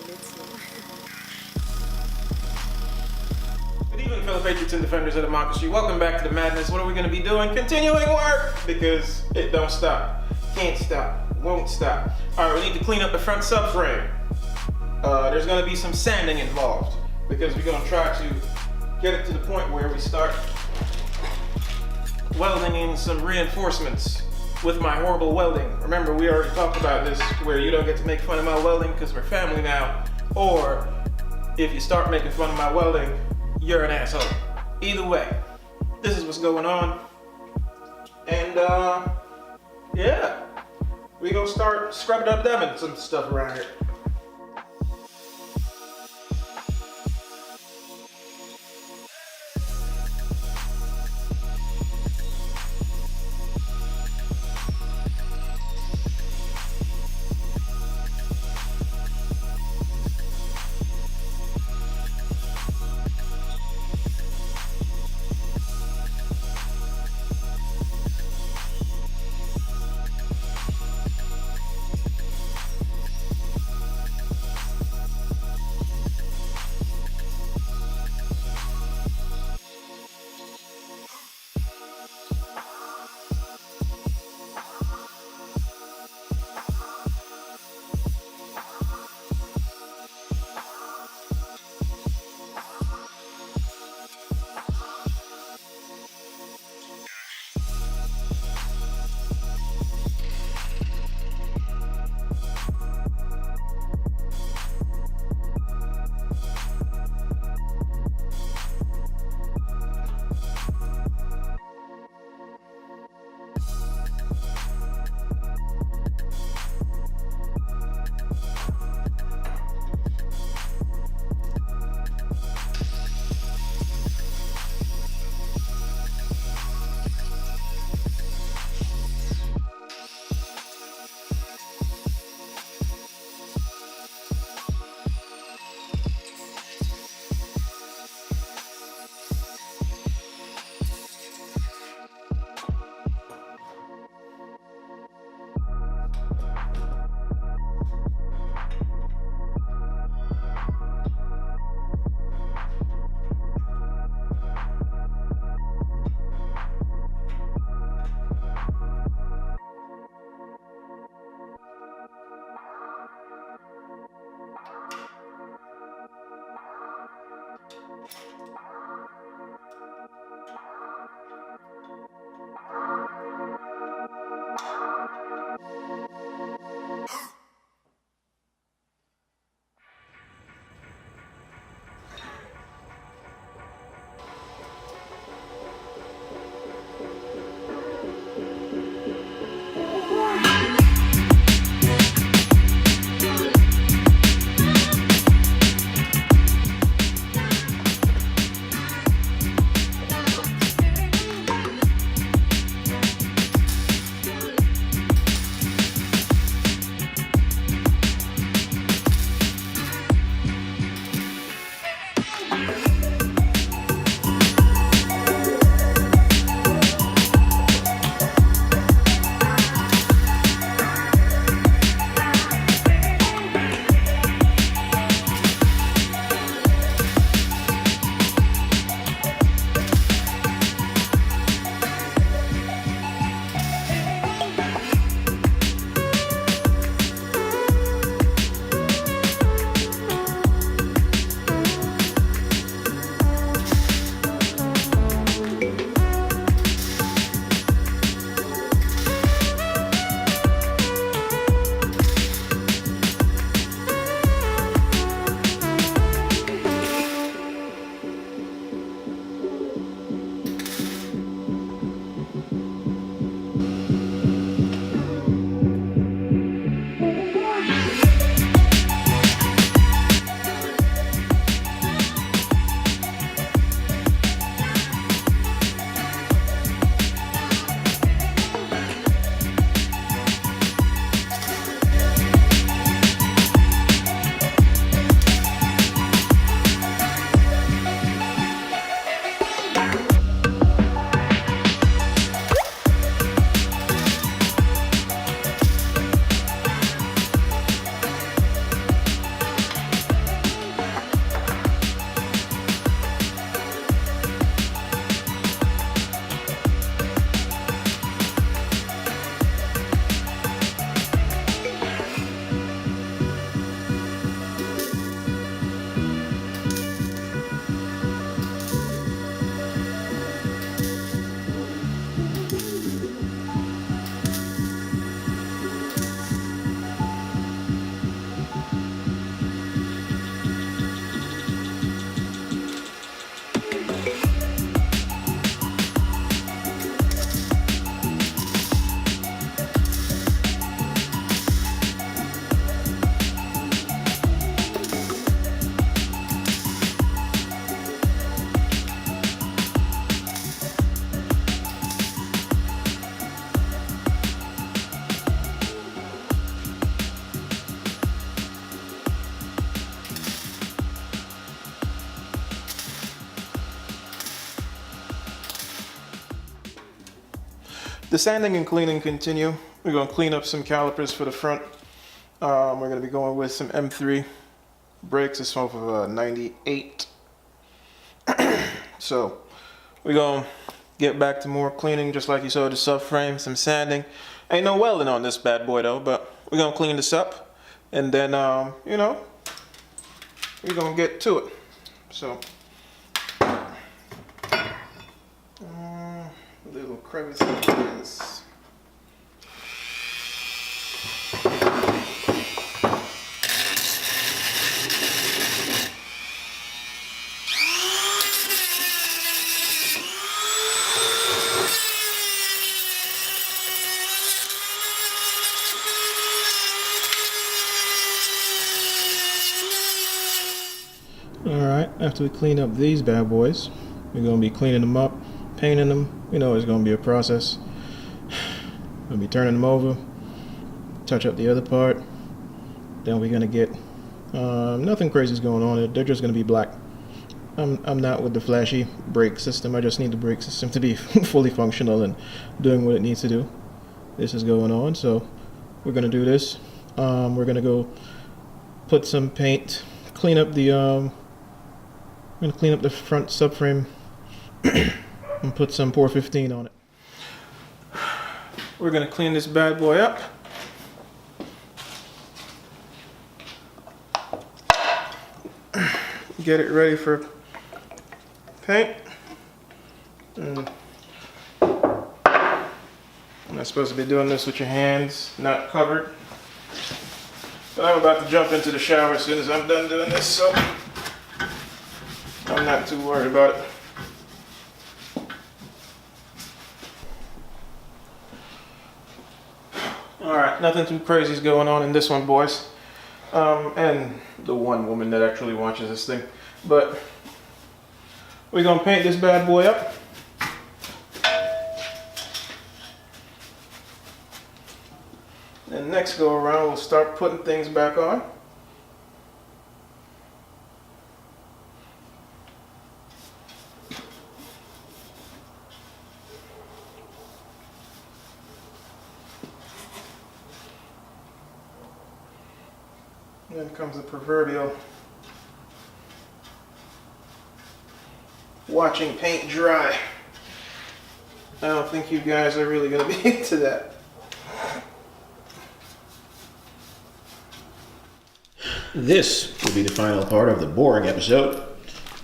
bit slow. Good evening, fellow patriots and defenders of democracy. Welcome back to the madness. What are we going to be doing? Continuing work, because it don't stop. Can't stop. Won't stop. All right, we need to clean up the front subframe. There's going to be some sanding involved, because we're going to try to get it to the point where we start welding in some reinforcements with my horrible welding. Remember, we already talked about this, where you don't get to make fun of my welding because we're family now, or if you start making fun of my welding, you're an asshole. Either way, this is what's going on. And yeah, we gonna start scrubbing up them and some stuff around here. The sanding and cleaning continue. We're going to clean up some calipers for the front. We're going to be going with some M3 brakes. It's off of a 98. So we're going to get back to more cleaning, just like you saw the subframe, some sanding. Ain't no welding on this bad boy though, but we're going to clean this up. And then, you know, we're going to get to it. So, little crevice like this. Alright, after we clean up these bad boys, we're going to be cleaning them up, painting them. You know it's going to be a process. We'll be turning them over, touch up the other part. Then we're going to get, nothing crazy is going on. They're just going to be black. I'm not with the flashy brake system. I just need the brake system to be fully functional and doing what it needs to do. This is going on, so we're going to do this. We're going to go put some paint, clean up the, I'm going to clean up the front subframe and put some Pour 15 on it. We're going to clean this bad boy up. Get it ready for paint. And you're not supposed to be doing this with your hands not covered. But I'm about to jump into the shower as soon as I'm done doing this, so I'm not too worried about it. Alright, nothing too crazy is going on in this one, boys. And the one woman that actually watches this thing. But we're going to paint this bad boy up. And next go around, we'll start putting things back on. And then comes the proverbial watching paint dry. I don't think you guys are really going to be into that. This will be the final part of the boring episode,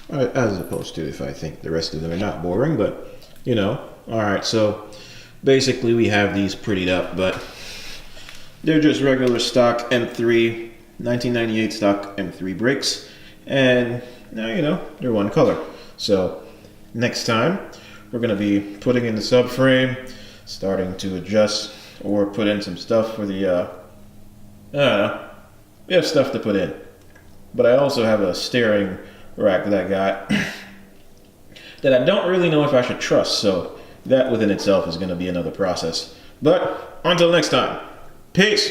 as opposed to if I think the rest of them are not boring, but you know. Alright, so basically we have these prettied up, but they're just regular stock M3, 1998 stock M3 brakes, and now you know, they're one color. So next time we're going to be putting in the subframe, starting to adjust or put in some stuff for the, I don't know. We have stuff to put in, but I also have a steering rack that I got that I don't really know if I should trust, so that within itself is going to be another process. But until next time, peace!